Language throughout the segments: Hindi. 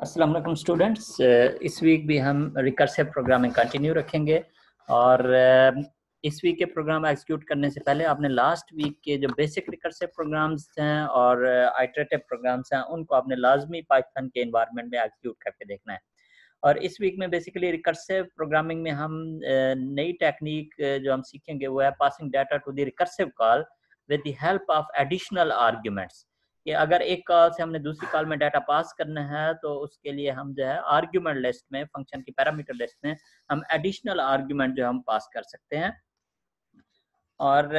अस्सलाम वालेकुम स्टूडेंट्स। इस वीक भी हम रिकर्सिव प्रोग्रामिंग कंटिन्यू रखेंगे और इस वीक के प्रोग्राम एग्जीक्यूट करने से पहले आपने लास्ट वीक के जो बेसिक रिकर्सिव प्रोग्राम्स हैं और आइटरेटिव प्रोग्राम्स हैं उनको आपने लाजमी पाइथन के एनवायरनमेंट में एग्जीक्यूट करके देखना है। और इस वीक में बेसिकली रिकर्सिव प्रोग्रामिंग में हम नई टेक्निक जो हम सीखेंगे वो है passing data to the recursive call with the help of additional arguments. कि अगर एक कॉल से हमने दूसरी कॉल में डाटा पास करना है तो उसके लिए हम जो है आर्ग्यूमेंट लिस्ट में फंक्शन की पैरामीटर लिस्ट में हम एडिशनल आर्ग्यूमेंट जो हम पास कर सकते हैं। और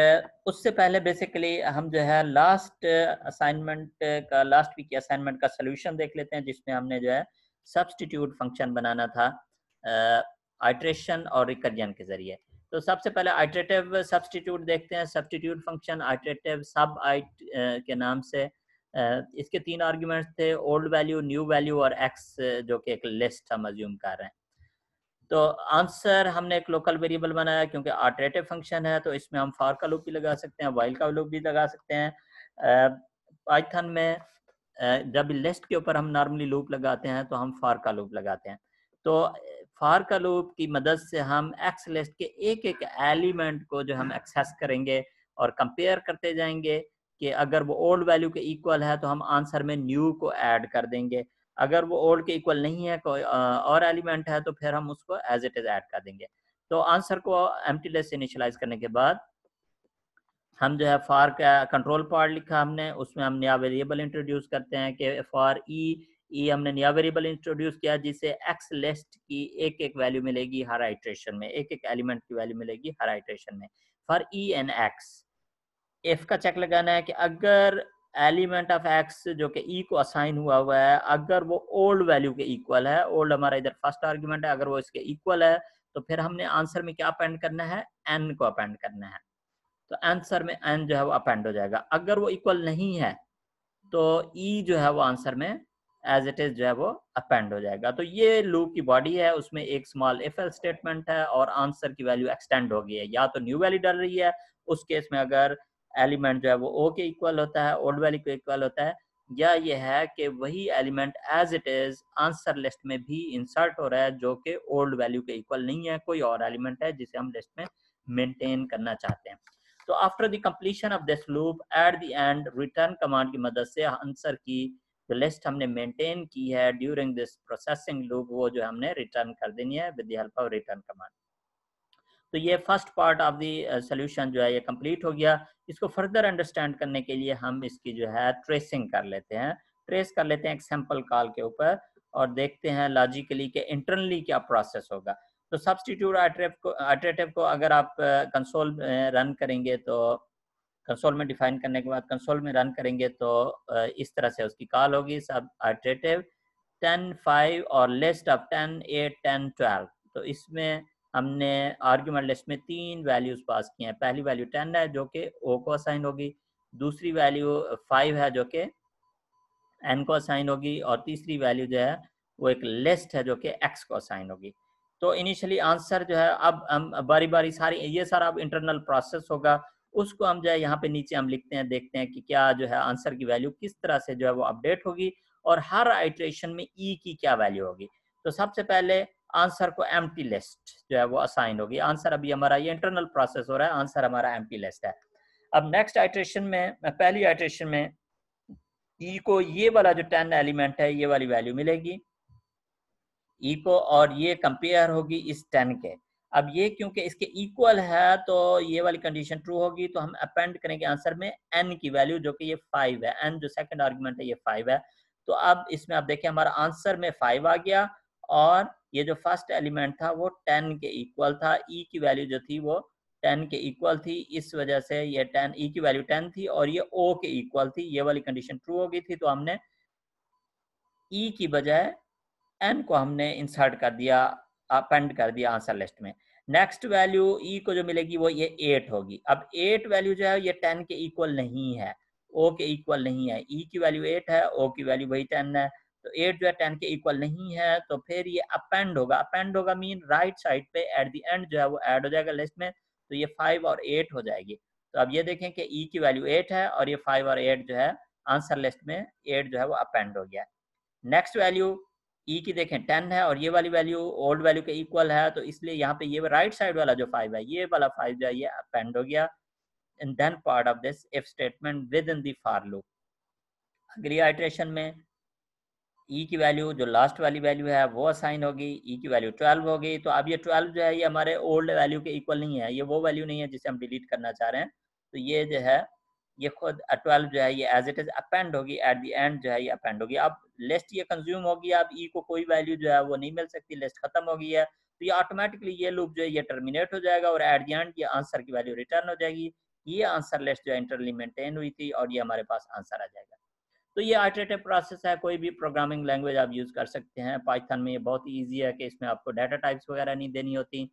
उससे पहले बेसिकली हम जो है लास्ट वीक के असाइनमेंट का सोल्यूशन देख लेते हैं, जिसमें हमने जो है सब्स्टिट्यूट फंक्शन बनाना था आइट्रेशन और रिकर्जन के जरिए। तो सबसे पहले आइट्रेटिव सब्स्टिट्यूट देखते हैं। सब्स्टिट्यूट फंक्शन आइट्रेटिव सब आइट के नाम से इसके 3 आर्ग्यूमेंट्स थे, ओल्ड वैल्यू, न्यू वैल्यू और एक्स, जो कि एक लिस्ट हम अज्यूम कर रहे हैं। तो आंसर हमने एक लोकल वेरिएबल बनाया क्योंकि आइटरेटिव फंक्शन है, तो इसमें हम फॉर का लूप भी लगा सकते हैं, व्हाइल का लूप भी लगा सकते हैं। पाइथन में जब लिस्ट के ऊपर हम नॉर्मली लूप लगाते हैं तो हम फॉर का लूप लगाते हैं। तो फॉर का लूप की मदद से हम एक्स लिस्ट के एक एक एलिमेंट को जो हम एक्सेस करेंगे और कंपेयर करते जाएंगे कि अगर वो ओल्ड वैल्यू के इक्वल है तो हम आंसर में न्यू को ऐड कर देंगे, अगर वो ओल्ड के इक्वल नहीं है कोई और एलिमेंट है तो फिर हम उसको एज इट इज ऐड कर देंगे। तो आंसर को एम्प्टी लिस्ट से इनिशियलाइज करने के बाद हम जो है फॉर का कंट्रोल पार्ट लिखा हमने, उसमें हम नया वेरिएबल इंट्रोड्यूस करते हैं कि फॉर ई हमने नया वेरिएबल इंट्रोड्यूस किया जिससे एक्स लिस्ट की एक एक वैल्यू मिलेगी हर आइट्रेशन में, एक एक एलिमेंट की वैल्यू मिलेगी हर आइट्रेशन में। For E and x if का चेक लगाना है कि अगर एलिमेंट ऑफ एक्स जो कि ई को असाइन हुआ है अगर वो ओल्ड वैल्यू के इक्वल है, ओल्ड हमारा इधर फर्स्ट आर्ग्यूमेंट है, अगर वो इसके इक्वल है तो फिर हमने आंसर में क्या अपेंड करना है, एन को अपेंड करना है। तो आंसर में एन जो है वो अपेंड हो जाएगा। अगर वो इक्वल नहीं है तो ई जो है वो आंसर में एज इट इज जो है वो अपेंड हो जाएगा। तो ये लूप की बॉडी है, उसमें एक स्मॉल इफ एल्स स्टेटमेंट है और आंसर की वैल्यू एक्सटेंड हो गई है, या तो न्यू वैल्यू डाल रही है उस केस में अगर एलिमेंट जो है वो ओ के इक्वल होता है, ओल्ड वैल्यू के इक्वल होता है, या ये है कि वही element as it is answer list में भी इंसर्ट हो रहा है जो कि ओल्ड वैल्यू के इक्वल नहीं है, कोई और एलिमेंट है जिसे हम लिस्ट में मेंटेन करना चाहते हैं। तो after the completion of this loop at the end return command की मदद से आंसर की जो लिस्ट हमने मेंटेन की है ड्यूरिंग दिस प्रोसेसिंग लूप वो जो हमने रिटर्न कर देनी है with the help of return command. तो ये first part of the solution जो है ये कंप्लीट हो गया। इसको फर्दर अंडरस्टैंड करने के लिए हम इसकी जो है ट्रेसिंग कर लेते हैं, ट्रेस कर लेते हैं एक सैंपल कॉल के ऊपर और देखते हैं लॉजिकली कि इंटरनली क्या प्रोसेस होगा। तो सब्स्टिट्यूट आइटरेटिव को अगर आप कंसोल में रन करेंगे तो कंसोल में डिफाइन करने के बाद कंसोल में रन करेंगे तो इस तरह से उसकी कॉल होगी, सब आइटरेटिव 10, 5 और लिस्ट ऑफ 10, 8, 10, 12। तो इसमें हमने आर्ग्यूमेंट लिस्ट में 3 वैल्यूज पास किए हैं। पहली वैल्यू 10 है जो कि ओ को असाइन होगी, दूसरी वैल्यू 5 है जो कि एन को असाइन होगी और तीसरी वैल्यू जो है वो एक लिस्ट है जो कि एक्स को असाइन होगी। तो इनिशियली आंसर जो है अब हम बारी बारी सारी ये सारा अब इंटरनल प्रोसेस होगा, उसको हम जो है यहाँ पे नीचे हम लिखते हैं, देखते हैं कि क्या जो है आंसर की वैल्यू किस तरह से जो है वो अपडेट होगी और हर आइट्रेशन में ई की क्या वैल्यू होगी। तो सबसे पहले आंसर को एम्प्टी लिस्ट जो है वो असाइन होगी। आंसर अभी हमारा ये इंटरनल प्रोसेस हो रहा है, आंसर हमारा एम्प्टी लिस्ट है। अब नेक्स्ट आइट्रेशन में पहली आइट्रेशन में ई को ये वाला जो 10 एलिमेंट है ये वाली वैल्यू मिलेगी ई को और ये कंपेयर होगी इस 10 के। अब ये क्योंकि इसके इक्वल है तो ये वाली कंडीशन ट्रू होगी, तो हम अपेंड करेंगे आंसर में एन की वैल्यू जो कि ये 5 है, एन जो सेकंड आर्गुमेंट है ये 5 है। तो अब इसमें आप देखिए हमारा आंसर में 5 आ गया और ये जो फर्स्ट एलिमेंट था वो 10 के इक्वल था, ई की वैल्यू जो थी वो 10 के इक्वल थी, इस वजह से ये 10 ई की वैल्यू 10 थी और ये ओ के इक्वल थी, ये वाली कंडीशन ट्रू हो गई थी। तो हमने ई की बजाय एन को हमने इंसर्ट कर दिया, अपेंड कर दिया आंसर लिस्ट में। नेक्स्ट वैल्यू ई को जो मिलेगी वो ये 8 होगी। अब 8 वैल्यू जो है ये 10 के इक्वल नहीं है, ओ के इक्वल नहीं है, ई की वैल्यू 8 है, ओ की वैल्यू वही 10 है, तो 8 जो है 10 के इक्वल नहीं है, तो फिर ये अपेंड होगा। अपेंड होगा मीन राइट साइड पे एट द एंड जो है वो ऐड हो जाएगा लिस्ट में, तो ये 5 और 8 हो जाएगी। तो अब ये देखें कि ई की वैल्यू 8 है और ये 5 और 8 जो है आंसर लिस्ट में 8 जो है वो अपेंड हो गया। नेक्स्ट वैल्यू ई की देखें 10 है और ये वाली वैल्यू ओल्ड वैल्यू के इक्वल है, तो इसलिए यहाँ पे ये राइट साइड वाला जो 5 है, ये वाला 5 जो है ये अपेंड हो गया in then part of this if statement within the for loop. अगली आइट्रेशन में ई की वैल्यू जो लास्ट वाली वैल्यू है वो असाइन होगी, ई की वैल्यू 12 हो गई। तो अब ये 12 जो है ये हमारे ओल्ड वैल्यू के इक्वल नहीं है, ये वो वैल्यू नहीं है जिसे हम डिलीट करना चाह रहे हैं। तो ये जो है ये खुद 12 जो है ये एज इट इज अपेंड होगी, एट द एंड जो है ये अपेंड होगी। अब लिस्ट ये कंज्यूम होगी, अब ई को कोई वैल्यू जो है वो नहीं मिल सकती, लिस्ट खत्म हो गई है, तो ये ऑटोमेटिकली ये लूप जो है ये टर्मिनेट हो जाएगा और एट द एंड ये आंसर की वैल्यू रिटर्न हो जाएगी। ये आंसर लिस्ट जो है इंटरनली मेंटेन हुई थी और ये हमारे पास आंसर आ जाएगा। तो ये आइटरेटिव प्रोसेस है, कोई भी प्रोग्रामिंग लैंग्वेज आप यूज़ कर सकते हैं। पाइथन में ये बहुत ही ईजी है कि इसमें आपको डाटा टाइप्स वगैरह नहीं देनी होती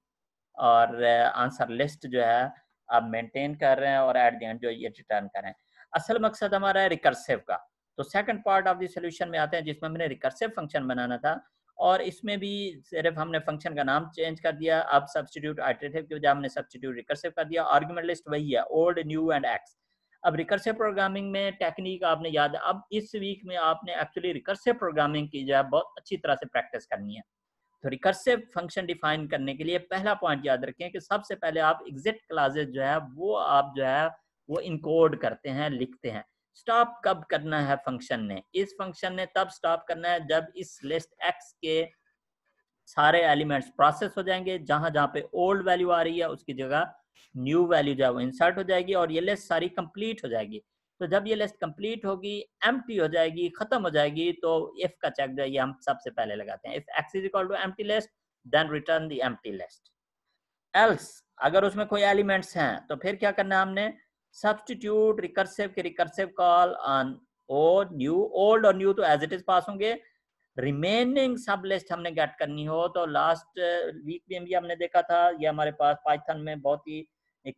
और आंसर लिस्ट जो है आप मेंटेन कर रहे हैं और एट द एंड जो ये रिटर्न कर रहे हैं। असल मकसद हमारा है रिकर्सिव का। तो second part of the solution में आते हैं जिसमें हमने रिकर्सिव फंक्शन बनाना था और इसमें भी सिर्फ हमने फंक्शन का नाम चेंज कर दिया। अब सब्स्टिट्यूट आइटरेटिव की बजाय हमने सब्स्टिट्यूट रिकर्सिव कर दिया। आर्गुमेंट लिस्ट वही है, ओल्ड न्यू एंड एक्स। अब रिकर्सिव प्रोग्रामिंग में टेक्निक आपने याद है, अब इस वीक में आपने एक्चुअली रिकर्सिव प्रोग्रामिंग की जो है बहुत अच्छी तरह से प्रैक्टिस करनी है। तो रिकर्सिव फंक्शन डिफाइन करने के लिए पहला पॉइंट याद रखें कि सबसे पहले आप एग्जिट क्लासेस जो है वो आप जो है वो इनकोड करते हैं, लिखते हैं। स्टॉप कब करना है फंक्शन ने? इस फंक्शन ने तब स्टॉप करना है जब इस लिस्ट एक्स के सारे एलिमेंट्स प्रोसेस हो जाएंगे, जहां जहां पे ओल्ड वैल्यू आ रही है उसकी जगह न्यू वैल्यू जो है वो इंसर्ट हो जाएगी और ये लिस्ट सारी कंप्लीट हो जाएगी। तो जब ये लिस्ट कंप्लीट होगी, एम्प्टी हो जाएगी, खत्म हो जाएगी, तो इफ का चेक जो है ये हम सबसे पहले लगाते हैं। If x is equal to empty list then return the empty list. Else अगर उसमें कोई एलिमेंट्स हैं तो फिर क्या करना है हमने? सब्स्टिट्यूट रिकर्सिव के recursive call on o new, old और न्यू तो एज इट इज पास होंगे। रिमेनिंग सब लिस्ट हमने गेट करनी हो तो लास्ट वीक में भी हमने देखा था, ये हमारे पास पाइथन में बहुत ही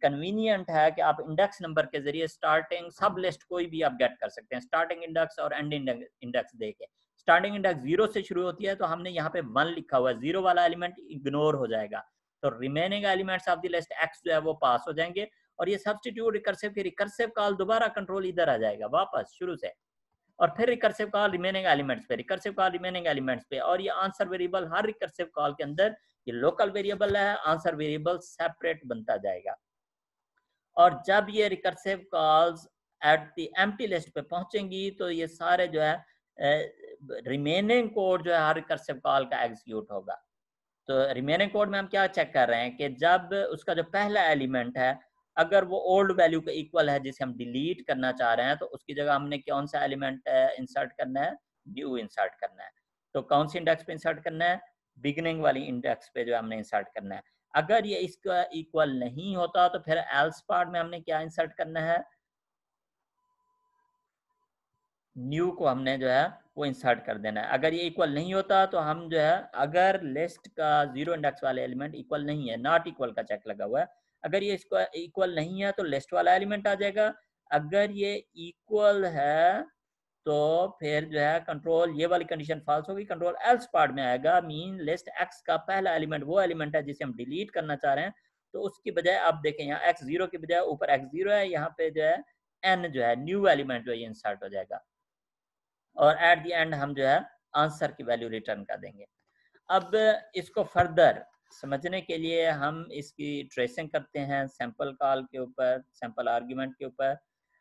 कन्वीनियंट है कि आप इंडेक्स नंबर के जरिए स्टार्टिंग सब लिस्ट कोई भी आप गेट कर सकते हैं, स्टार्टिंग इंडेक्स और एंड इंडेक्स दे के। स्टार्टिंग इंडेक्स 0 से शुरू होती है तो हमने यहाँ पे 1 लिखा हुआ है, 0 वाला एलिमेंट इग्नोर हो जाएगा, तो remaining elements of the list x जो है वो पास हो जाएंगे और ये सब्स्टिट्यूट रिकर्सिव की रिकर्सिव कॉल दोबारा कंट्रोल इधर आ जाएगा वापस शुरू से, और फिर रिकर्सिव कॉल रिमेनिंग एलिमेंट्स पे, रिकर्सिव कॉल रिमेनिंग एलिमेंट्स पे। और ये आंसर वेरिएबल हर रिकर्सिव कॉल के अंदर ये लोकल वेरिएबल है, आंसर वेरिएबल सेपरेट बनता जाएगा। और जब ये recursive calls at the empty list पे पहुंचेंगी तो ये सारे जो है रिमेनिंग कोड जो है हर रिकर्सिव कॉल का एग्जीक्यूट होगा। तो रिमेनिंग कोड में हम क्या चेक कर रहे हैं कि जब उसका जो पहला एलिमेंट है अगर वो ओल्ड वैल्यू के इक्वल है जिसे हम डिलीट करना चाह रहे हैं, तो उसकी जगह हमने कौन सा एलिमेंट इंसर्ट करना है? न्यू इंसर्ट करना है। तो कौन सी इंडेक्स पे इंसर्ट करना है? बिगिनिंग वाली इंडेक्स पे जो हमने इंसर्ट करना है। अगर ये इसका इक्वल नहीं होता तो फिर एल्स पार्ट में हमने क्या इंसर्ट करना है? न्यू को हमने जो है वो इंसर्ट कर देना है। अगर ये इक्वल नहीं होता तो हम जो है, अगर लिस्ट का 0 इंडेक्स वाले एलिमेंट इक्वल नहीं है, नॉट इक्वल का चेक लगा हुआ है, अगर ये इसको इक्वल नहीं है तो लिस्ट वाला एलिमेंट आ जाएगा। अगर ये इक्वल है तो फिर जो है कंट्रोल ये वाली कंडीशन फॉल्स होगी, कंट्रोल एल्स पार्ट में आएगा। मीन लिस्ट एक्स का पहला एलिमेंट वो एलिमेंट है जिसे हम डिलीट करना चाह रहे हैं, तो उसकी बजाय आप देखें यहाँ एक्स 0 की बजाय ऊपर एक्स 0 है, यहाँ पे जो है एन जो है न्यू एलिमेंट जो है ये इंसर्ट हो जाएगा और एट द एंड हम जो है आंसर की वैल्यू रिटर्न कर देंगे। अब इसको फर्दर समझने के लिए हम इसकी ट्रेसिंग करते हैं सैंपल कॉल के ऊपर, सैंपल आर्ग्यूमेंट के ऊपर।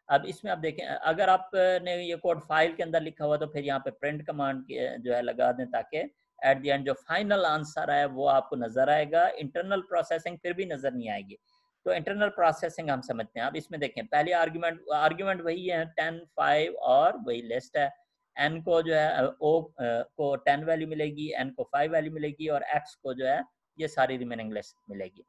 अब इसमें आप देखें, अगर आपने ये कोड फाइल के अंदर लिखा हुआ तो फिर यहाँ पे प्रिंट कमांड जो है लगा दें ताकि एट द एंड जो फाइनल आंसर है वो आपको नजर आएगा। इंटरनल प्रोसेसिंग फिर भी नजर नहीं आएगी। तो इंटरनल प्रोसेसिंग हम समझते हैं। अब इसमें देखें पहले आर्ग्यूमेंट वही है 10 5 और वही लिस्ट है। एन को जो है ओ को 10 वैल्यू मिलेगी, एन को 5 वैल्यू मिलेगी और एक्स को जो है ये सारी रिमेनिंग लिस्ट मिलेगी।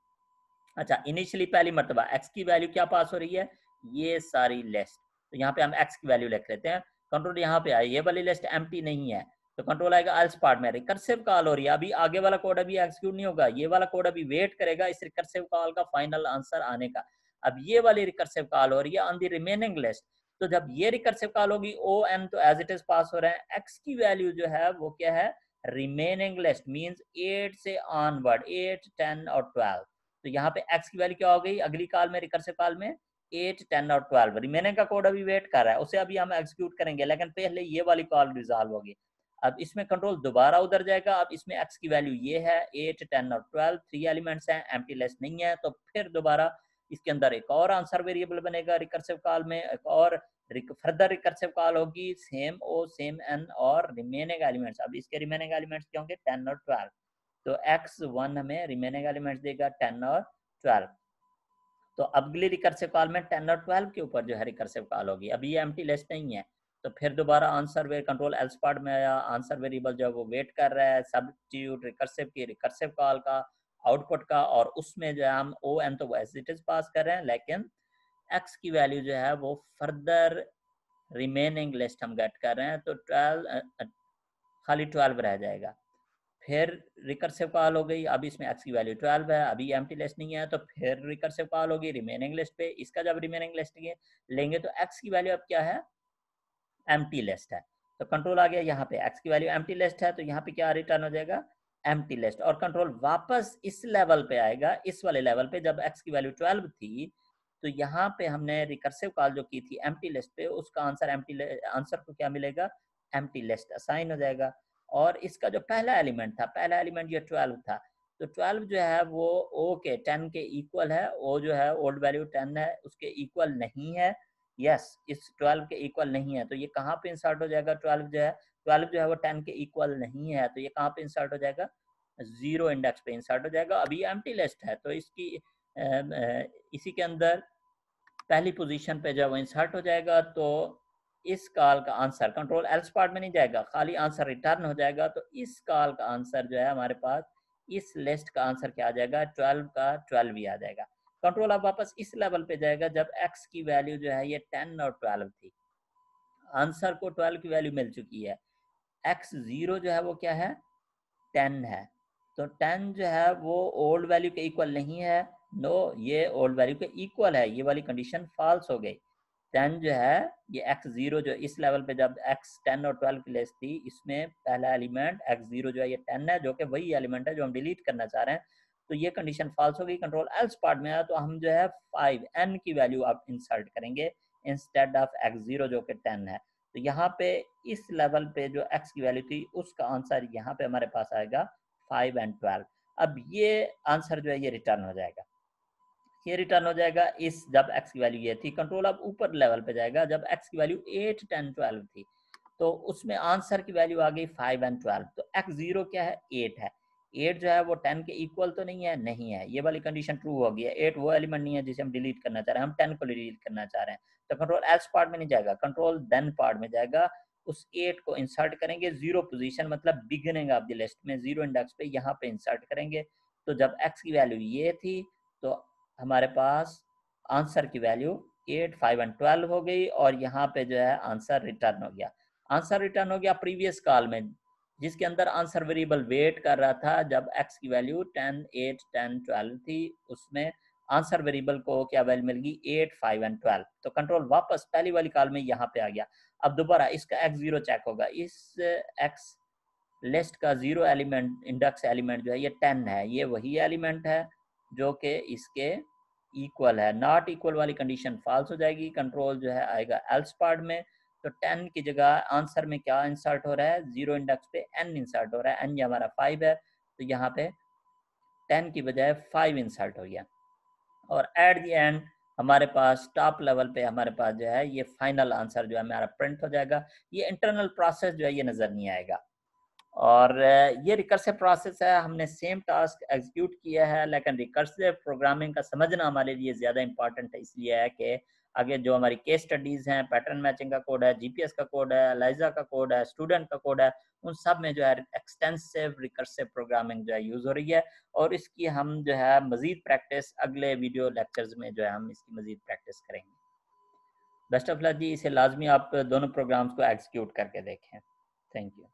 अच्छा, इनिशियली पहली मरतबा एक्स की वैल्यू क्या पास हो रही है? ये सारी लिस्ट। तो यहाँ पे हम एक्स की वैल्यू लिख लेते हैं। कंट्रोल यहाँ पे आए, ये वाली लिस्ट एम्प्टी नहीं है तो कंट्रोल आएगा एल्स पार्ट में। रिकर्सिव कॉल हो रही है, अभी आगे वाला कोड अभी एग्जीक्यूट नहीं होगा, ये वाला कोड अभी वेट करेगा इस रिकर्सिव कॉल का फाइनल आंसर आने का। अब ये वाली रिकर्सिव कॉल हो रही है ऑन द रिमेनिंग लिस्ट। तो जब ये रिकर्सिव कॉल होगी ओ एन तो एज इट इज पास हो रहा है। एक्स की वैल्यू जो है वो क्या है? रिमेनिंग लिस्ट मींस 8 से ऑनवर्ड, 8 10 और 12। तो यहाँ पे x की वैल्यू क्या हो गई अगली कॉल में, रिकर्सिव कॉल में? 8 10 और 12। रिमेनिंग का कोड अभी वेट कर रहा है, उसे अभी हम एग्जीक्यूट करेंगे लेकिन पहले ये वाली कॉल रिजॉल्व होगी। अब इसमें कंट्रोल दोबारा उधर जाएगा। अब इसमें x की वैल्यू ये है 8, 10 और 12, 3 एलिमेंट्स हैं, एम्प्टी लिस्ट नहीं है, तो फिर दोबारा इसके अंदर एक और आंसर वेरिएबल बनेगा रिकर्सिव कॉल में, एक और फर्दर रिकर्सिव कॉल होगी सेम ओ सेम n और रिमेनिंग एलिमेंट्स। अब इसके रिमेनिंग एलिमेंट्स क्या होंगे 10 और 12, तो x1 हमें रिमेनिंग एलिमेंट्स देगा 10 और 12। तो अगली रिकर्सिव कॉल में 10 और 12 के ऊपर जो है रिकर्सिव कॉल होगी। अभी ये एम्प्टी लिस्ट नहीं है, तो फिर दोबारा आंसर वे कंट्रोल एल्स पार्ट में आया, आंसर वेरिएबल जो है वो वेट कर रहा है सब्स्टिट्यूट रिकर्सिव की रिकर्सिव कॉल का आउटपुट का, और उसमें जो है हम ओ एन तो एज इट इज पास कर रहे हैं, लेकिन एक्स की वैल्यू जो है वो फर्दर रिमेनिंग लिस्ट हम गेट कर रहे हैं, तो 12 खाली 12 रह जाएगा। फिर रिकर्सिव कॉल हो गई, अब इसमें x की वैल्यू 12 है, अभी एम्प्टी लिस्ट नहीं है, तो फिर रिकर्सिव कॉल होगी रिमेनिंग लिस्ट पे। इसका जब रिमेनिंग लिस्ट लेंगे तो x की वैल्यू अब क्या है एम्प्टी लिस्ट है, तो कंट्रोल आ गया यहाँ पे x की वैल्यू एम्प्टी लिस्ट है, तो यहाँ पे क्या रिटर्न हो जाएगा एम्प्टी लिस्ट, और कंट्रोल वापस इस लेवल पे आएगा, इस वाले लेवल पे जब x की वैल्यू 12 थी, तो यहाँ पे हमने रिकर्सिव कॉल जो की थी एम्प्टी लिस्ट पे, उसका आंसर आंसर को क्या मिलेगा एम्प्टी लिस्ट असाइन हो जाएगा। और इसका जो पहला एलिमेंट था, पहला एलिमेंट ये 12 था, तो 12 जो है वो ओ के 10 के इक्वल है, ओ जो है ओल्ड वैल्यू 10 है उसके इक्वल नहीं है, यस इस 12 के इक्वल नहीं है, तो ये कहाँ पे इंसर्ट हो जाएगा 12 जो है वो 10 के इक्वल नहीं है, तो ये कहाँ पे इंसर्ट हो जाएगा 0 इंडेक्स पे इंसर्ट हो जाएगा। अभी एम्प्टी लिस्ट है, तो इसकी इसी के अंदर पहली पोजीशन पे जब इंसर्ट हो जाएगा, तो इस कॉल का आंसर कंट्रोल एल्स पार्ट में नहीं जाएगा, खाली आंसर रिटर्न हो जाएगा, तो इस कॉल का आंसर जो है हमारे पास इस लिस्ट का आंसर क्या आ जाएगा 12 का 12 ही आ जाएगा। कंट्रोल अब वापस इस लेवल पे जाएगा जब x की वैल्यू जो है ये 10 और 12 थी, आंसर को 12 की वैल्यू मिल चुकी है, x0 जो है वो क्या है 10 है, तो 10 जो है वो ओल्ड वैल्यू के इक्वल नहीं है, नो ये ओल्ड वैल्यू के इक्वल है, ये वाली कंडीशन फॉल्स हो गई। 10 जो है ये x0 जो इस लेवल पे जब x 10 और 12 की लिस्ट थी, इसमें पहला एलिमेंट x0 जो है ये 10 है, जो कि वही एलिमेंट है जो हम डिलीट करना चाह रहे हैं, तो ये कंडीशन फॉल्स हो गई। कंट्रोल एल्स पार्ट में आया, तो हम जो है 5n की वैल्यू आप इंसर्ट करेंगे इंस्टेड ऑफ x0 जो कि 10 है, तो यहाँ पे इस लेवल पे जो x की वैल्यू थी उसका आंसर यहाँ पे हमारे पास आएगा 5 और 12। अब ये आंसर जो है ये रिटर्न हो जाएगा, ये रिटर्न हो जाएगा इस जब x की वैल्यू ये थी। कंट्रोल अब ऊपर लेवल पे जाएगा जब x की वैल्यू 8, 10, 12 थी, तो उसमें आंसर की वैल्यू आ गई 5 और 12, तो x0 क्या है 8 है, 8 जो है वो 10 के इक्वल तो नहीं है, नहीं है, ये वाली कंडीशन ट्रू हो गई है, 8 वो एलिमेंट नहीं है जिसे हम डिलीट करना चाह रहे हैं, हम 10 को डिलीट करना चाह रहे हैं, तो कंट्रोल एल्स पार्ट में नहीं जाएगा, कंट्रोल देन पार्ट में जाएगा, उस 8 को इंसर्ट करेंगे 0 पोजीशन मतलब बिगिनिंग ऑफ द लिस्ट में 0 इंडेक्स पे यहाँ पे इंसर्ट करेंगे, तो जब x की वैल्यू ये थी तो हमारे पास आंसर की वैल्यू 8, 5 और 12 हो गई, और यहाँ पे जो है आंसर रिटर्न हो गया। आंसर रिटर्न हो गया प्रीवियस कॉल में जिसके अंदर आंसर वेरिएबल वेट कर रहा था जब x की वैल्यू 10, 8, 10, 12 थी, उसमें आंसर वेरिएबल को क्या वैल्यू मिल गई 8, 5 और 12, तो कंट्रोल वापस पहली वाली कॉल में यहाँ पे आ गया। अब दोबारा इसका x0 चेक होगा, इस x लिस्ट का 0 एलिमेंट इंडेक्स एलिमेंट जो है ये 10 है, ये वही एलिमेंट है जो कि इसके इक्वल है, नॉट इक्वल वाली कंडीशन फॉल्स हो जाएगी, कंट्रोल जो है आएगा एल्स पार्ट में, तो 10 की जगह आंसर में क्या इंसर्ट हो रहा है 0 इंडेक्स पे n इंसर्ट हो रहा है, n ये हमारा 5 है, तो यहाँ पे 10 की बजाय 5 इंसर्ट हो गया, और एट द एंड हमारे पास टॉप लेवल पे हमारे पास जो है ये फाइनल आंसर जो है हमारा प्रिंट हो जाएगा। ये इंटरनल प्रोसेस जो है ये नज़र नहीं आएगा, और ये रिकर्सिव प्रोसेस है, हमने सेम टास्क एग्जीक्यूट किया है, लेकिन रिकर्सिव प्रोग्रामिंग का समझना हमारे लिए ज़्यादा इंपॉर्टेंट है, इसलिए है कि आगे जो हमारी केस स्टडीज़ हैं, पैटर्न मैचिंग का कोड है, जीपीएस का कोड है, एलाइजा का कोड है, स्टूडेंट का कोड है, उन सब में जो है एक्सटेंसिव रिकर्सिव प्रोग्रामिंग जो है यूज़ हो रही है, और इसकी हम जो है मज़ीद प्रैक्टिस अगले वीडियो लेक्चर्स में जो है हम इसकी मज़ीद प्रैक्टिस करेंगे। बेस्ट ऑफ लक जी, इसे लाजमी आप दोनों प्रोग्राम्स को एग्जीक्यूट करके देखें। Thank you.